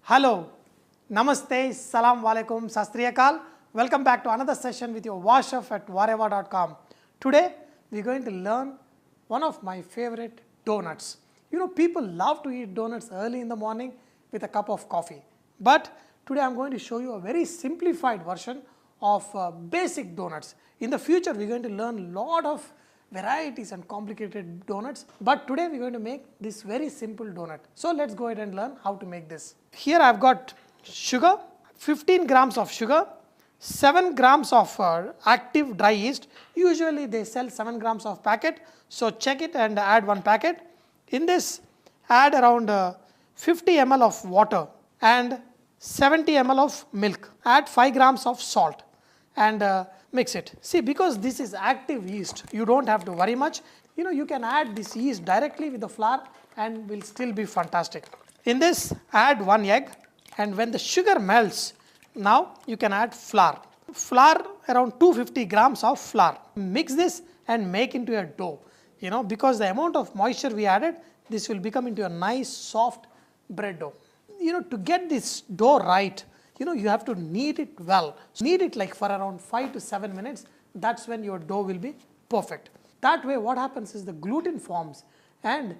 Hello, Namaste, Salam Walaikum, Sastriyakal. Welcome back to another session with your washup at wareva.com. Today we are going to learn one of my favorite donuts. You know, people love to eat donuts early in the morning with a cup of coffee. But today I am going to show you a very simplified version of basic donuts. In the future we are going to learn a lot of varieties and complicated donuts, but today we are going to make this very simple donut. So let's go ahead and learn how to make this. Here I have got sugar, 15 grams of sugar, 7 grams of active dry yeast. Usually they sell 7 grams of packet, so check it and add 1 packet. In this add around 50 ml of water and 70 ml of milk. Add 5 grams of salt and mix it. See, because this is active yeast, you don't have to worry much. You know, you can add this yeast directly with the flour and will still be fantastic. In this, add 1 egg, and when the sugar melts, now you can add flour. Flour, around 250 grams of flour. Mix this and make into a dough. You know, because the amount of moisture we added, this will become into a nice soft bread dough. You know, to get this dough right, you know, you have to knead it well. So knead it like for around 5 to 7 minutes. That's when your dough will be perfect. That way what happens is the gluten forms and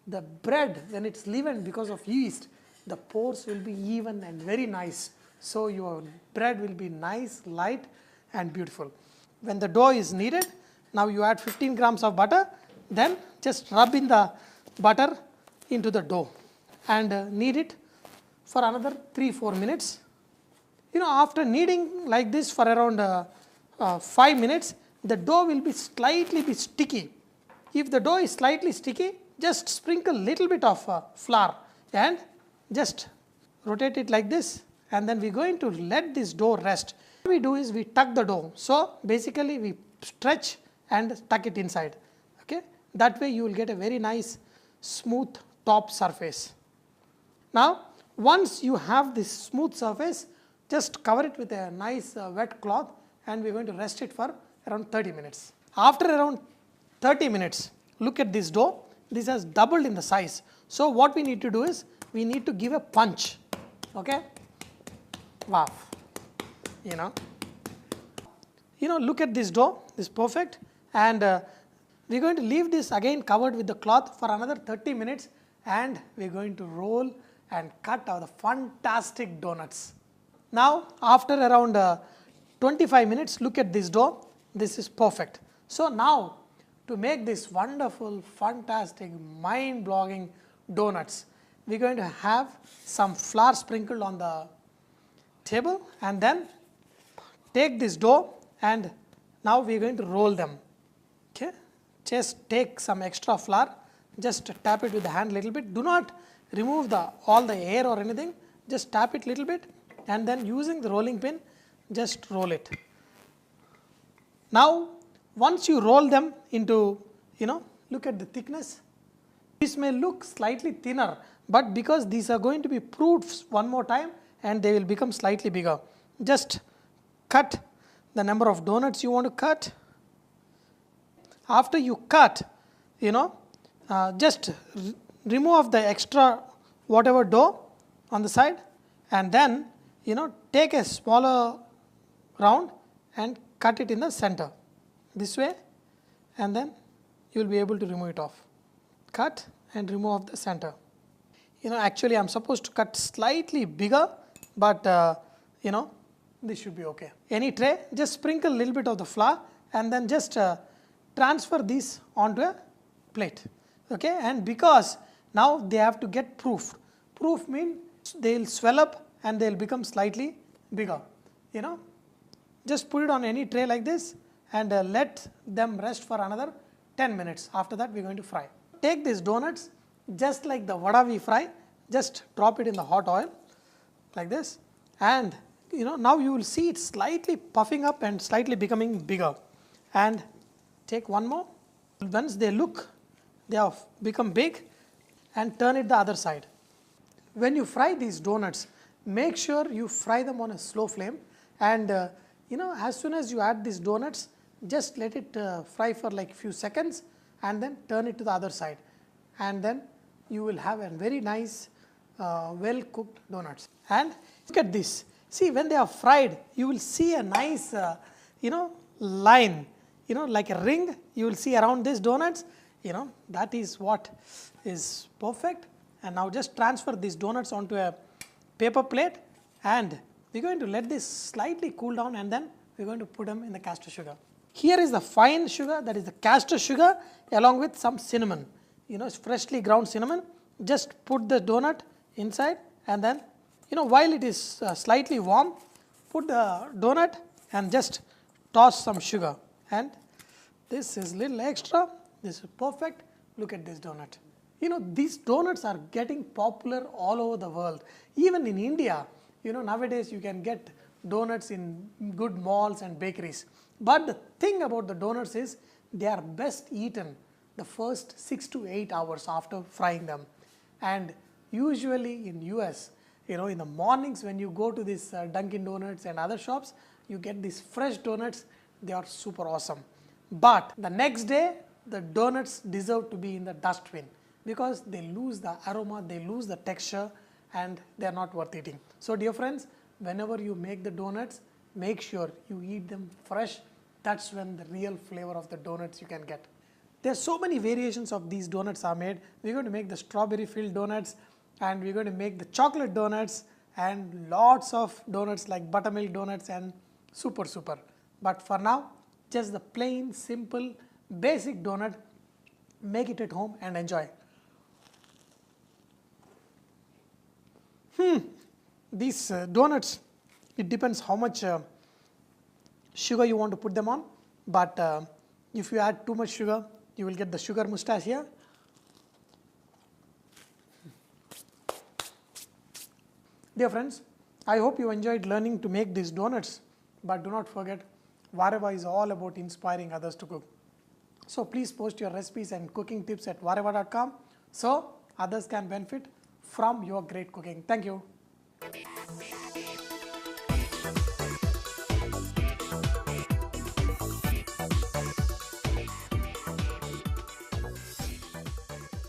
the bread, when it's leavened because of yeast, the pores will be even and very nice. So your bread will be nice, light and beautiful. When the dough is kneaded, now you add 15 grams of butter, then just rub in the butter into the dough and knead it for another 3-4 minutes. You know, after kneading like this for around 5 minutes, the dough will be slightly sticky. If the dough is slightly sticky, just sprinkle little bit of flour and just rotate it like this, and then we are going to let this dough rest. What we do is we tuck the dough. So basically we stretch and tuck it inside. Okay, that way you will get a very nice smooth top surface. Now once you have this smooth surface, just cover it with a nice wet cloth and we are going to rest it for around 30 minutes. After around 30 minutes, look at this dough. This has doubled in the size. So what we need to do is we need to give a punch. Okay? Wow. You know, look at this dough. This is perfect. And we are going to leave this again covered with the cloth for another 30 minutes and we are going to roll and cut out the fantastic donuts. Now after around 25 minutes, look at this dough. This is perfect. So now to make this wonderful, fantastic, mind-blowing donuts, we are going to have some flour sprinkled on the table and then take this dough and now we are going to roll them. Okay? Just take some extra flour, just tap it with the hand a little bit. Do not remove all the air or anything, just tap it a little bit and then using the rolling pin, just roll it. Now once you roll them into, look at the thickness. This may look slightly thinner, but because these are going to be proofs one more time and they will become slightly bigger. Just cut the number of donuts you want to cut. After you cut, just remove the extra whatever dough on the side and then, take a smaller round and cut it in the center. This way, and then you will be able to remove it off. Cut and remove off the center. Actually I am supposed to cut slightly bigger, but this should be okay. Any tray, just sprinkle a little bit of the flour and then just transfer these onto a plate. Okay, and because now they have to get proofed. Proof means they will swell up and they will become slightly bigger. Just put it on any tray like this and let them rest for another 10 minutes. After that we are going to fry. Take these donuts just like the vada we fry, just drop it in the hot oil like this and now you will see it slightly puffing up and slightly becoming bigger. And take one more. Once they have become big and turn it the other side. When you fry these donuts, make sure you fry them on a slow flame and as soon as you add these donuts, just let it fry for like few seconds and then turn it to the other side, and then you will have a very nice well cooked donuts. And look at this, see, when they are fried you will see a nice line, like a ring you will see around these donuts. That is what is perfect. And now just transfer these donuts onto a paper plate, and we're going to let this slightly cool down, and then we're going to put them in the caster sugar. Here is the fine sugar, that is the caster sugar, along with some cinnamon, freshly ground cinnamon. Just put the donut inside, and then while it is slightly warm, put the donut and just toss some sugar. And this is little extra, this is perfect. Look at this donut. These donuts are getting popular all over the world. Even in India, nowadays you can get donuts in good malls and bakeries. But the thing about the donuts is they are best eaten the first 6 to 8 hours after frying them. And usually in US, in the mornings when you go to these Dunkin' Donuts and other shops, you get these fresh donuts. They are super awesome. But the next day, the donuts deserve to be in the dustbin because they lose the aroma, they lose the texture, and they are not worth eating. So dear friends, whenever you make the donuts, make sure you eat them fresh. That's when the real flavor of the donuts you can get. There are so many variations of these donuts are made. We're going to make the strawberry filled donuts, and we're going to make the chocolate donuts, and lots of donuts like buttermilk donuts and super. But for now, just the plain, simple, basic donut. Make it at home and enjoy. These donuts, it depends how much sugar you want to put them on, but if you add too much sugar, you will get the sugar mustache here. Dear friends, I hope you enjoyed learning to make these donuts, but do not forget, Vareva is all about inspiring others to cook. So please post your recipes and cooking tips at vareva.com so others can benefit from your great cooking. Thank you.